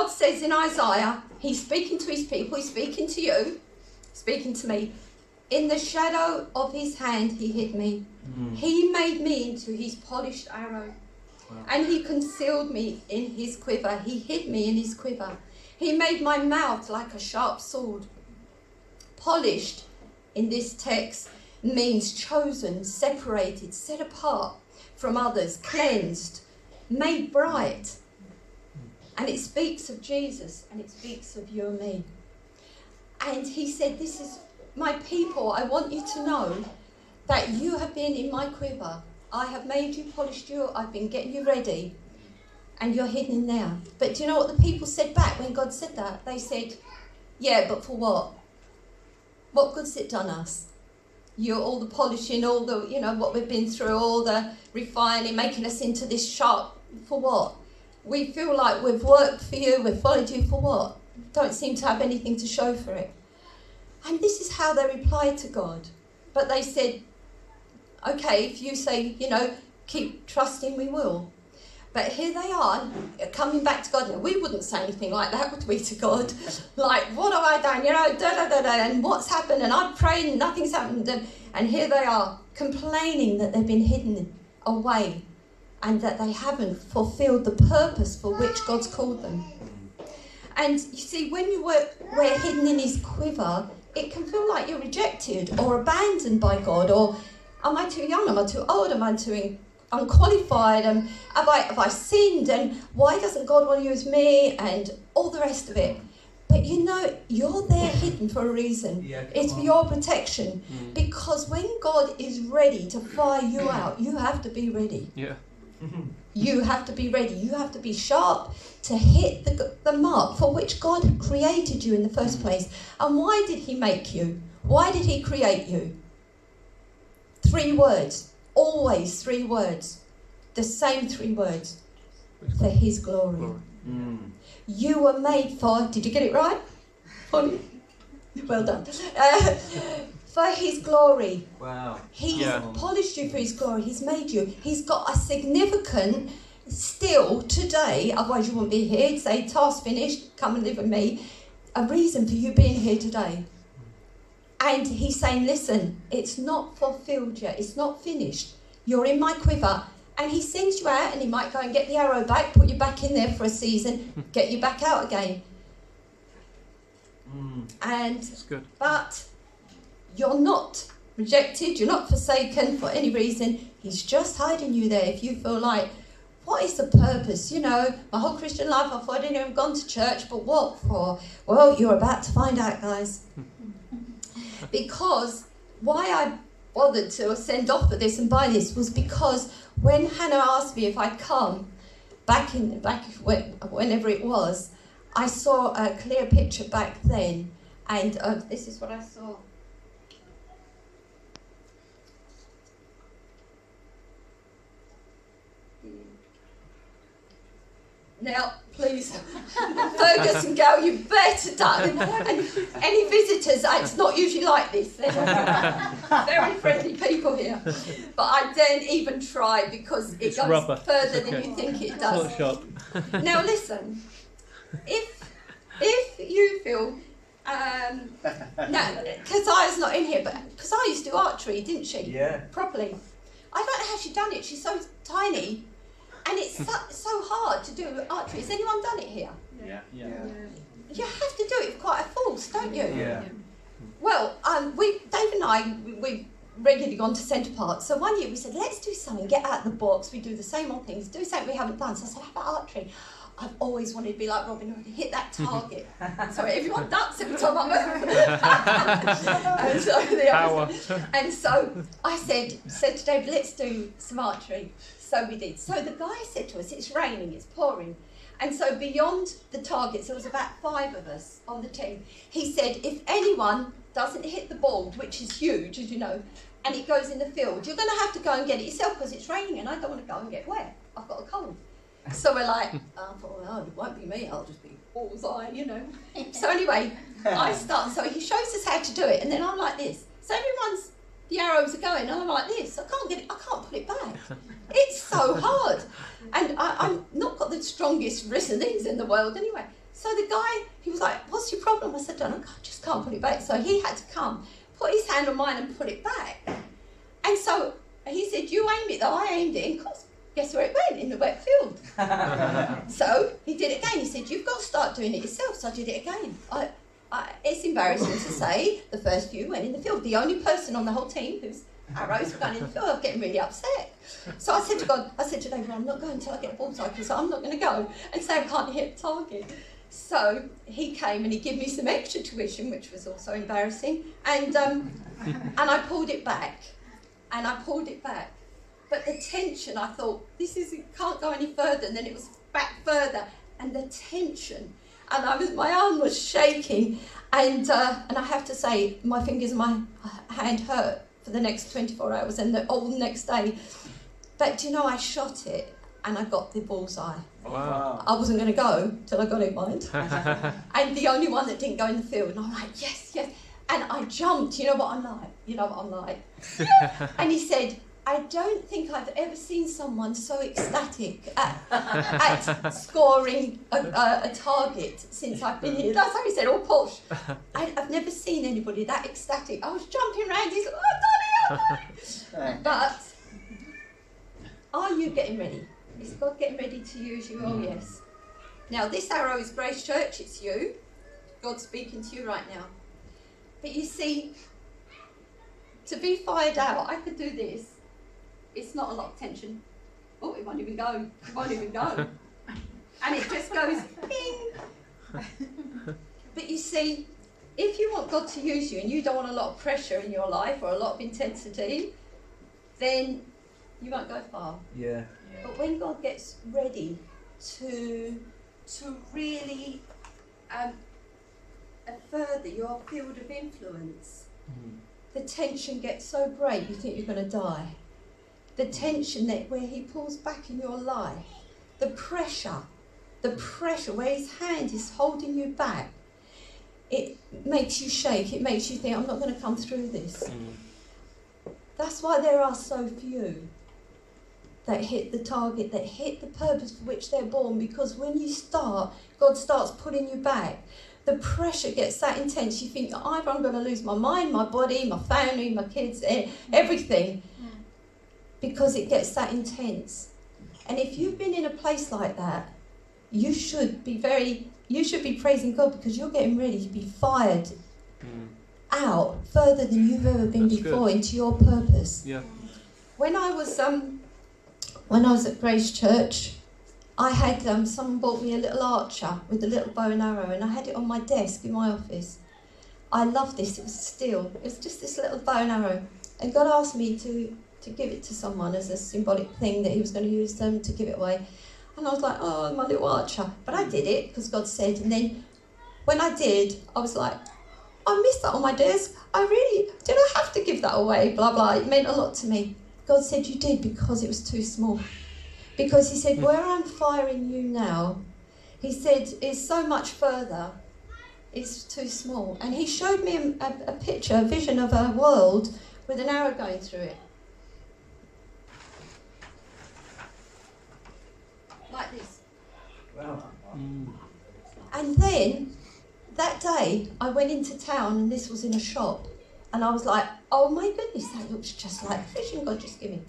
God says in Isaiah, he's speaking to his people, he's speaking to you, speaking to me. In the shadow of his hand he hid me. He made me into his polished arrow. Wow. And he concealed me in his quiver. He hid me in his quiver. He made my mouth like a sharp sword. Polished in this text means chosen, separated, set apart from others, cleansed, made bright. And it speaks of Jesus, and it speaks of you and me. And he said, this is my people. I want you to know that you have been in my quiver. I have made you, polished you, I've been getting you ready, and you're hidden in there. But do you know what the people said back when God said that? They said, yeah, but for what? What good's it done us? All the polishing, all the, what we've been through, all the refining, making us into this sharp, for what? We feel like we've worked for you, we've followed you for what? Don't seem to have anything to show for it. And this is how they replied to God. But they said, okay, if you say, keep trusting, we will. But here they are, coming back to God. Now, we wouldn't say anything like that, would we, to God? Like, what have I done? And what's happened? And I've prayed and nothing's happened. And here they are, complaining that they've been hidden away and that they haven't fulfilled the purpose for which God's called them. And you see, when we're hidden in his quiver, it can feel like you're rejected or abandoned by God, or am I too young? Am I too old? Am I too unqualified? And have I sinned? And why doesn't God want to use me? And all the rest of it. But you're there hidden for a reason. Yeah, it's for your protection. Because when God is ready to fire you out, you have to be ready. Yeah. You have to be ready. You have to be sharp to hit the mark for which God created you in the first place. And why did he make you? Why did he create you? 3 words. Always 3 words. The same 3 words. For his glory. You were made for... Did you get it right? Well done. For his glory. Wow. He's polished you for his glory. He's made you. He's got a significant, still today, otherwise you wouldn't be here, he'd say, task finished, come and live with me. A reason for you being here today. And he's saying, listen, it's not fulfilled yet. It's not finished. You're in my quiver. And he sends you out, and he might go and get the arrow back, put you back in there for a season, get you back out again. And that's good. But you're not rejected, you're not forsaken for any reason. He's just hiding you there. If you feel like, what is the purpose? My whole Christian life, I thought I didn't even gone to church, but what for? Well, you're about to find out, guys. Because why I bothered to send off for this and buy this was because when Hannah asked me if I'd come whenever it was, I saw a clear picture back then, and this is what I saw. Now, please, Fergus and Gal, you better done. And any visitors, it's not usually like this. They're very friendly people here. But I don't even try because it goes rubber. Further than you think it does. It's not sharp. Now, listen, if you feel, no, Keziah's not in here, but Keziah used to do archery, didn't she? Yeah. Properly. I don't know how she done it. She's so tiny. And it's so hard to do archery. Has anyone done it here? Yeah. You have to do it for quite a force, don't you? Yeah. Well, Dave and I, we've regularly gone to Centre Park. So one year we said, let's do something, get out of the box. We do the same old things, do something we haven't done. So I said, how about archery? I've always wanted to be like Robin Hood, hit that target. Sorry, everyone ducks every time I move. And so I said to David, let's do some archery. So we did. So the guy said to us, it's raining, it's pouring. And so beyond the targets, there was about 5 of us on the team. He said, if anyone doesn't hit the ball, which is huge, as you know, and it goes in the field, you're going to have to go and get it yourself because it's raining and I don't want to go and get wet. I've got a cold. So we're like, I thought, well, it won't be me, I'll just be bullseye, So anyway, so he shows us how to do it, and then I'm like this. So the arrows are going, and I'm like this. I can't put it back. It's so hard. And I'm not got the strongest wrist and things in the world anyway. So the guy, he was like, what's your problem? I said, I just can't put it back. So he had to come, put his hand on mine and put it back. And so he said, you aimed it though. I aimed it. And of course, guess where it went? In the wet field. So he did it again. He said, you've got to start doing it yourself. So I did it again. It's embarrassing to say the first few went in the field. The only person on the whole team whose arrows were going in the field, I was getting really upset. So I said to God, David, I'm not going until I get a bullseye because I'm not going to go and say I can't hit the target. So he came and he gave me some extra tuition, which was also embarrassing. And I pulled it back. And I pulled it back. But the tension, I thought, can't go any further. And then it was back further. And the tension. And my arm was shaking. And I have to say, my fingers and my hand hurt for the next 24 hours and the whole next day. But do you know, I shot it and I got the bullseye. Wow. I wasn't going to go till I got it, mind. And the only one that didn't go in the field. And I'm like, yes. And I jumped. You know what I'm like? Yeah. And he said, I don't think I've ever seen someone so ecstatic at scoring a target since I've been here. That's how he said, all posh. I've never seen anybody that ecstatic. I was jumping around. He's like, I've done it. But are you getting ready? Is God getting ready to use you? Oh, yes. Now, this arrow is Grace Church. It's you. God's speaking to you right now. But you see, to be fired out, I could do this. It's not a lot of tension. Oh, it won't even go. It won't even go. And it just goes, bing. But you see, if you want God to use you and you don't want a lot of pressure in your life or a lot of intensity, then you won't go far. Yeah. But when God gets ready to really further your field of influence, the tension gets so great you think you're going to die. The tension where he pulls back in your life, the pressure where his hand is holding you back, it makes you shake, it makes you think, I'm not going to come through this. That's why there are so few that hit the target, that hit the purpose for which they're born, because when you start, God starts pulling you back. The pressure gets that intense, you think either I'm going to lose my mind, my body, my family, my kids, everything, because it gets that intense. And if you've been in a place like that, you should be praising God, because you're getting ready to be fired out further than you've ever been before into your purpose. Yeah. When I was at Grace Church, I had someone bought me a little archer with a little bow and arrow, and I had it on my desk in my office. I loved this. It was steel. It was just this little bow and arrow, and God asked me to give it to someone as a symbolic thing that he was going to use them to give it away. And I was like, oh, my little archer. But I did it because God said. And then when I did, I was like, I missed that on my desk. Did I have to give that away? Blah, blah. It meant a lot to me. God said, you did, because it was too small. Because he said, where I'm firing you now, he said, is so much further. It's too small. And he showed me a picture, a vision of a world with an arrow going through it. Like this. Wow. And then, that day, I went into town, and this was in a shop, and I was like, oh my goodness, that looks just like the vision God just gave me.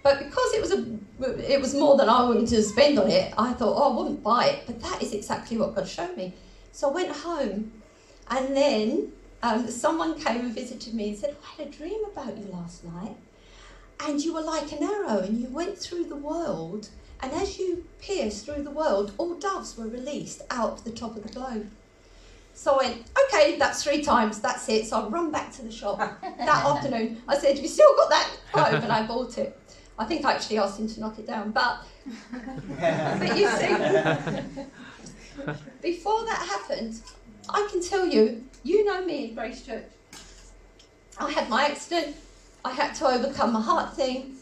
But because it was more than I wanted to spend on it, I thought, oh, I wouldn't buy it, but that is exactly what God showed me. So I went home, and then someone came and visited me and said, I had a dream about you last night, and you were like an arrow, and you went through the world, and as you pierced through the world, all doves were released out of the top of the globe. So I went, okay, that's 3 times, that's it. So I run back to the shop that afternoon. I said, have you still got that globe? And I bought it. I think I actually asked him to knock it down. But you see, before that happened, I can tell you, you know me in Grace Church. I had my accident. I had to overcome my heart thing.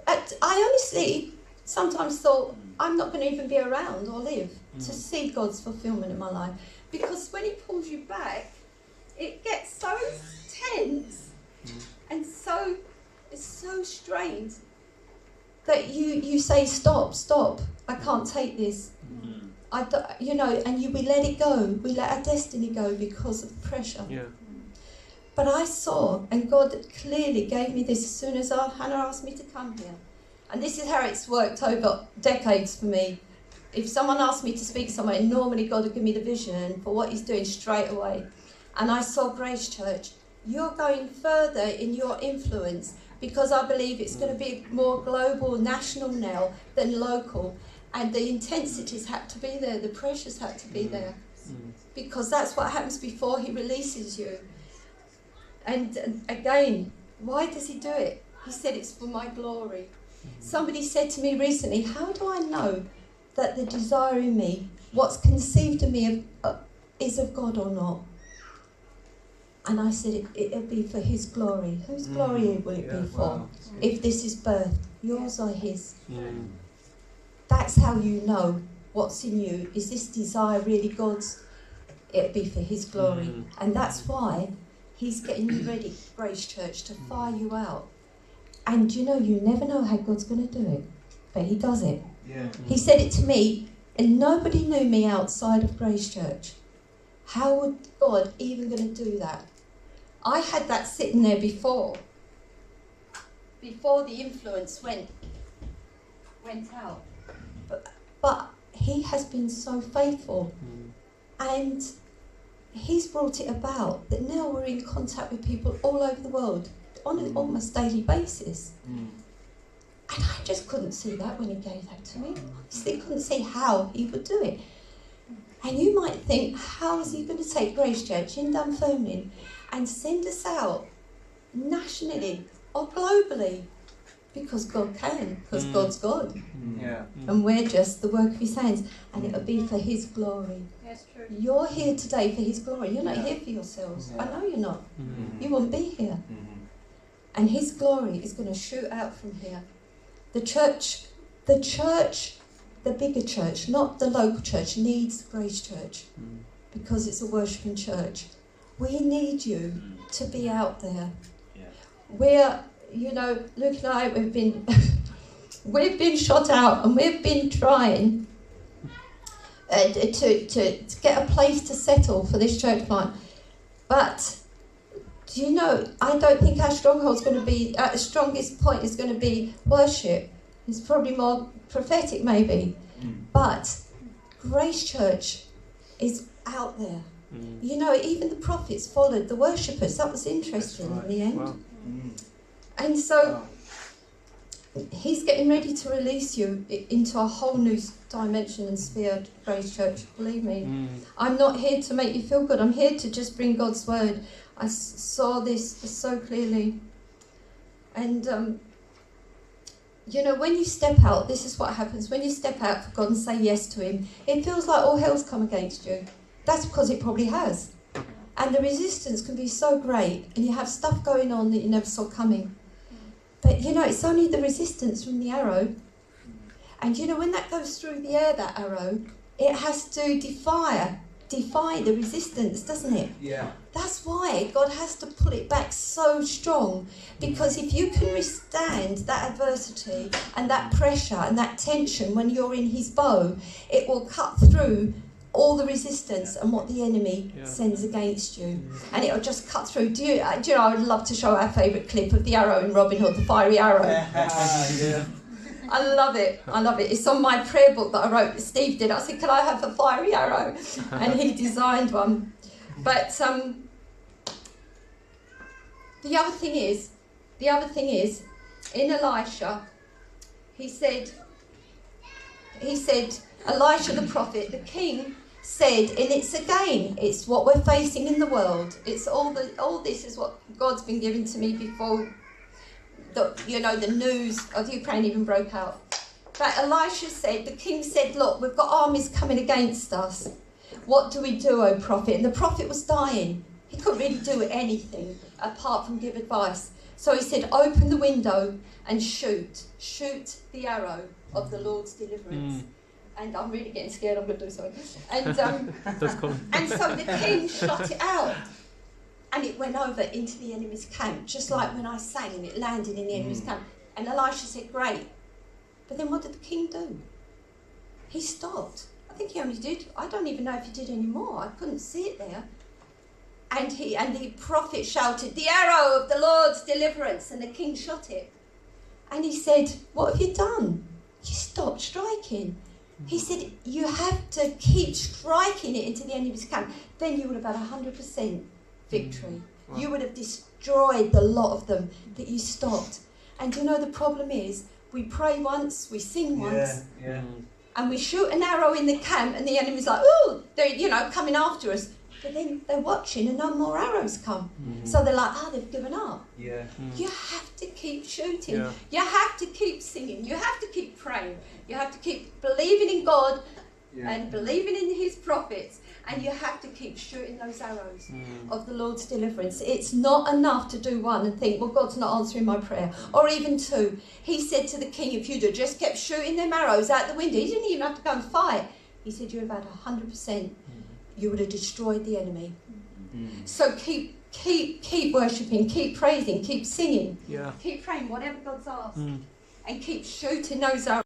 I honestly sometimes thought, I'm not going to even be around or live to see God's fulfillment in my life. Because when he pulls you back, it gets so tense and it's so strained that you say, stop, I can't take this. we let it go. We let our destiny go because of pressure. Yeah. But I saw, and God clearly gave me this as soon as Hannah asked me to come here. And this is how it's worked over decades for me. If someone asked me to speak somewhere, normally God would give me the vision for what he's doing straight away. And I saw Grace Church. You're going further in your influence because I believe it's going to be more global, national now than local. And the intensities had to be there, the pressures had to be there. Because that's what happens before he releases you. And again, why does he do it? He said it's for my glory. Somebody said to me recently, how do I know that the desire in me, what's conceived in me is of God or not? And I said it'll be for his glory. Whose glory will it be for? Wow. If this is birth, yours or his? That's how you know what's in you. Is this desire really God's? It'll be for his glory. And that's why he's getting you ready, Grace Church, to fire you out. And you never know how God's going to do it. But he does it. Yeah. He said it to me, and nobody knew me outside of Grace Church. How would God even going to do that? I had that sitting there before the influence went out. But he has been so faithful. And he's brought it about that now we're in contact with people all over the world on an almost daily basis. And I just couldn't see that when he gave that to me. I honestly couldn't see how he would do it. And you might think, how is he going to take Grace Church in Dunfermline and send us out nationally or globally? Because God can, because God's God. Yeah. And we're just the work of his hands, and it'll be for his glory. That's true. You're here today for his glory. You're not here for yourselves. I know you're not. You won't be here. And his glory is going to shoot out from here. The church, the bigger church, not the local church, needs Grace Church because it's a worshipping church. We need you to be out there. We're, Luke and I, we've been shot out, and we've been trying to get a place to settle for this church plant. But I don't think our stronghold's going to be, our strongest point is going to be worship. It's probably more prophetic, maybe. But Grace Church is out there. Even the prophets followed the worshippers. That was interesting in the end. Wow. And so he's getting ready to release you into a whole new dimension and sphere, Grace Church. Believe me. I'm not here to make you feel good. I'm here to just bring God's word. I saw this so clearly. And, when you step out, this is what happens. When you step out for God and say yes to him, it feels like all hell's come against you. That's because it probably has. And the resistance can be so great, and you have stuff going on that you never saw coming. But, it's only the resistance from the arrow. And, when that goes through the air, that arrow, it has to defy the resistance, doesn't it? Yeah. That's why God has to pull it back so strong, because if you can withstand that adversity and that pressure and that tension when you're in his bow, it will cut through all the resistance and what the enemy sends against you, and it'll just cut through. Do you know, I would love to show our favourite clip of the arrow in Robin Hood, the fiery arrow. Yeah. I love it. It's on my prayer book that I wrote. Steve did. I said, can I have a fiery arrow? And he designed one. But the other thing is, in Elisha, he said, Elisha the prophet, the king said, and it's what we're facing in the world. It's all this is what God's been giving to me before the news of Ukraine even broke out. But Elisha said, the king said, look, we've got armies coming against us. What do we do, O prophet? And the prophet was dying. He couldn't really do anything apart from give advice. So he said, open the window and shoot the arrow of the Lord's deliverance. And I'm really getting scared, I'm going to do something. And, That's cool. and so the king shot it out. And it went over into the enemy's camp, just like when I sang and it landed in the enemy's camp. And Elisha said, great. But then what did the king do? He stopped. I think he only did, I don't even know if he did any more. I couldn't see it there. And the prophet shouted, "The arrow of the Lord's deliverance," and the king shot it. And he said, "What have you done? You stopped striking." He said, "You have to keep striking it into the enemy's camp. Then you would have had 100% victory. Wow. You would have destroyed the lot of them that you stopped." And you know, the problem is, we pray once, we sing once, and we shoot an arrow in the camp, and the enemy's like, "Oh, they're coming after us." But then they're watching and no more arrows come. So they're like, they've given up. You have to keep shooting. You have to keep singing. You have to keep praying. You have to keep believing in God and believing in his prophets. And you have to keep shooting those arrows of the Lord's deliverance. It's not enough to do one and think, well, God's not answering my prayer. Or even two. He said to the king, if you'd have just kept shooting them arrows out the window, he didn't even have to go and fight. He said, you have had 100%. You would have destroyed the enemy. So keep worshipping, keep praising, keep singing, keep praying, whatever God's asked, and keep shooting those arrows.